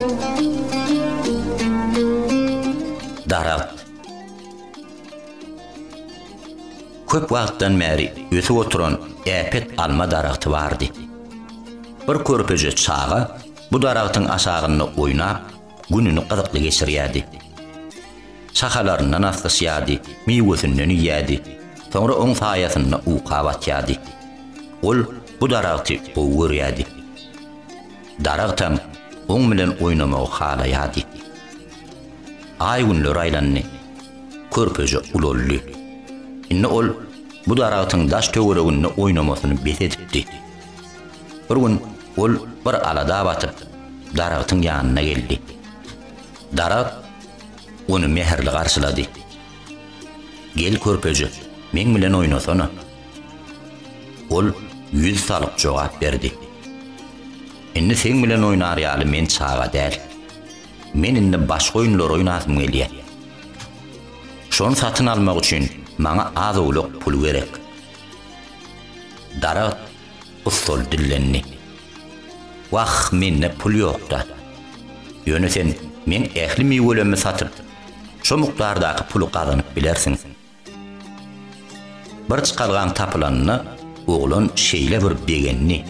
Darat. Köp wagtdan bäri ötüp oturan äpet alma daraty bardy. Bir körpeje çağa bu daratyň aşagyny oýnap, gününi gyzykly geçirýärdi. Şahalarından aslaşýardy, miwesinden ýädi. Soňra oň saýasyna uqa batýardy. Ol bu daraty oýurýardy. Daraktam oň bilen oýnamagy halaýardy. Ay günler aylanny. Körpeje ulolly. Inne ol bu daratyň daş töwereginde oýnamasyny betedipdi. Bir gün ol bir alada batyp daratyň ýanyna geldi. Darat onu meherli garşylady. Gel körpeje, men bilen oýnasana. Ol yüz salyp jogap berdi. Inne sen bilen oýnar ýaly men çağa däl. Men inne başga oýunlar oýnasym gelýär. Şonu satyn almak üçin maňa az uluk pul gerek. Darat ustol dillenni. Wah menne pul ýokda. Ýöne sen men ähli miwelemi satyp şo mukdardaky puly gazanyp bilersiň. Bir çykalgan tapylanyny oglan şeýle bir begenni,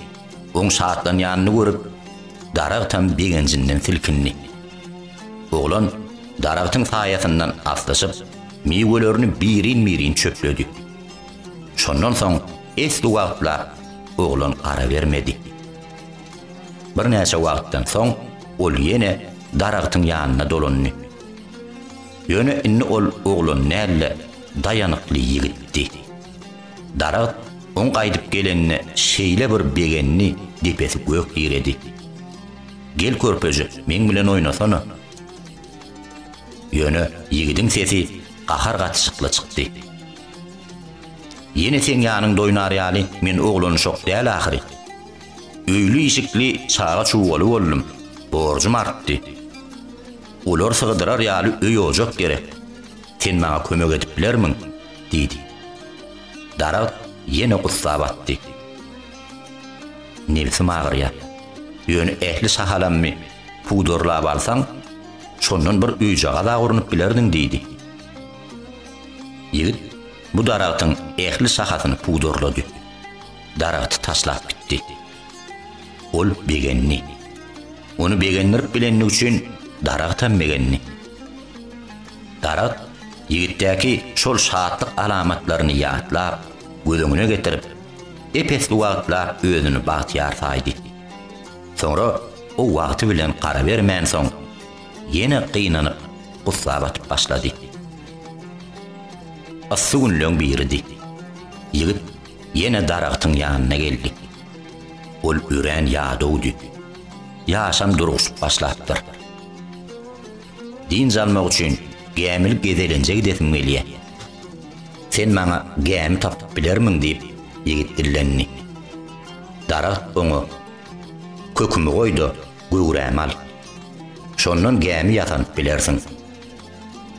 oň şaatlan ýanyny görüp daraktam begenjinden silkinni. Oglan daraktyň saýasyndan aslaşyp miwelerini birin çöpledi. Şondan soň esli wagtla oglan ara bermedi. Bir näçe wagtdan soň ol ýene daraktyň ýanyna dolandy. Ýöne inni ol oglan näle dayanykly ýigitdi. Darak oň gaýdyp gelenni şeýle bir begenni depesi gök ýeredi. Gel körpeje, men bilen oýnasana. Ýöne ýigidin sesi gahar gatşykly çykdy. Ýene sen ýanyňda oýnar ýaly, men oglany şok däl ahyry. Öýlü işikli çağa çuwaly boldum. Borjum artdy. Olar sygdyrar ýaly öý ojak gerek. Sen maňa kömek edip bilermiň? Diýdi. Darat ýene gussa batdy. Nebsim agyrýar. Ýöne ähli sahalammy pudorlap alsaň, şondan bir öýjaga da urunup bilerdiň diýdi. Ýigit bu daratyň ähli sahasyny pudorlady. Daraty taşlap bitdi. Ol begenni. Onu begendirip bilenni üçin daraktan begenni. Darat ýigitdäki şol şaatlyk alamatlaryny ýatlap, gözüňe getirip, epesli wagtlar özüni bagtyar saýdy. Soňra o wagty bilen gara bermän soň ýene gynanyp gussa batyp başlady. Assugun löň biridi. Ýigit ýene daraktyň ýanyna geldi. Ol üren ýadowdy. Ýaşam duruşup başlapdyr. Din almak üçin gämil gezelenje gidesim gelýär. Sen maňa gämi tapyp bilermiň diýip ýigit dillenni. Darak oňa kökümi goýdy, göwräm al. Şondan gämi ýatanyp bilersiň.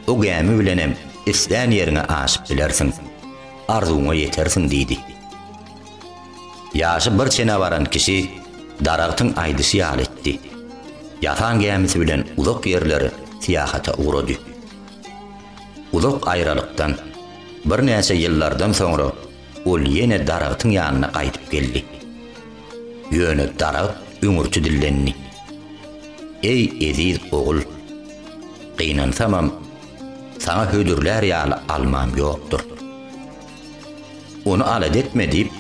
O gämi bilenem isläň ýerine aşyp bilersiň. Arzuňa ýetersiň diýdi. Ýaşy bir çene baran kişi daraktyň aýdysy ýal etdi. Ýatan gämisi bilen uzak ýerleri siýahata ugrady. Uzak aýralykdan bir näçe ýyllardan soňra ol ýene daraktyň ýanyna gaýdyp geldi. Ýöne darak öňürçi dillenni. Ey eziz ogul, gynansamam, sana hödürler ýaly almam ýokdur. Onu alad etme diýip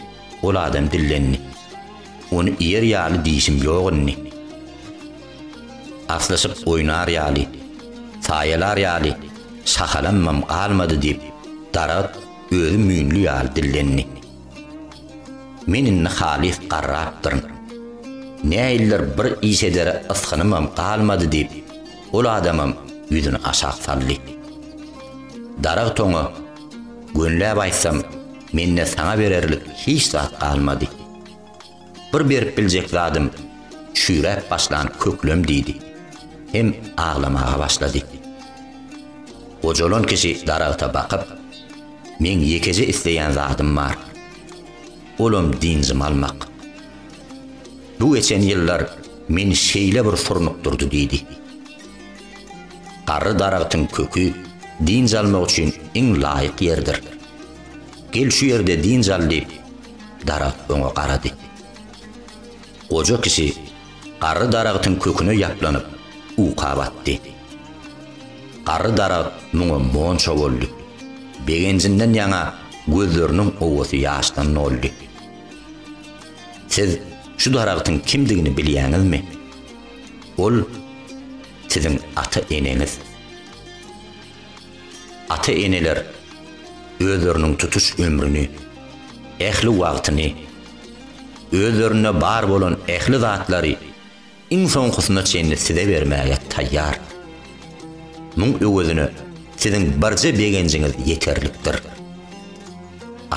ol adam dillenni. Onu ýer ýaly diýişim ýogynny. Aslaşyp oýnar ýaly, saýalar ýaly, şahalammam galmady diýip darak özü müýnli ýaly dillenni. Meninni halis garrapdyryn. Näiller bir işedere ysgynymam galmady diýip ol adamam ýüzüni aşağı saldy. Darak toňa gönläp aýtsam, menne sana bererlik hiç zat galmady. Bir berip biljek zadım şüýräp başlan köklem diýdi. Hem ağlamağa başlady. Ojolon kişi darakta bakyp, men ýekeje isleýän zadym bar. Olum dinjim almak. Bu geçen ýyllar meni şeýle bir sorunukdurdy diýdi. Garry daragtyň kökü din jalmak üçin iň laýyk ýerdir. Gel şu ýerde din jal diýip darag öňe garady. Oja kişi garry daragtyň köküne ýaplanyp uka batdy. Garry darag muňa monça boldy. Begenjinden ýaňa gözleriniň owasy ýaşdan oldy. Siz şu daragtyň kimdigini bilýäňizmi? Ol siziň ata-eneňiz. Ata-eneler özleriniň tutuş ömrüni, ähli wagtyny, özlerine bar bolan ähli zatlary insan husna çeýini size bermäge taýýar. Muň öwüzüne siziň barja begenjiňiz ýeterlikdir.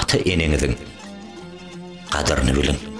Ata-eneňiziň kadrini bilin.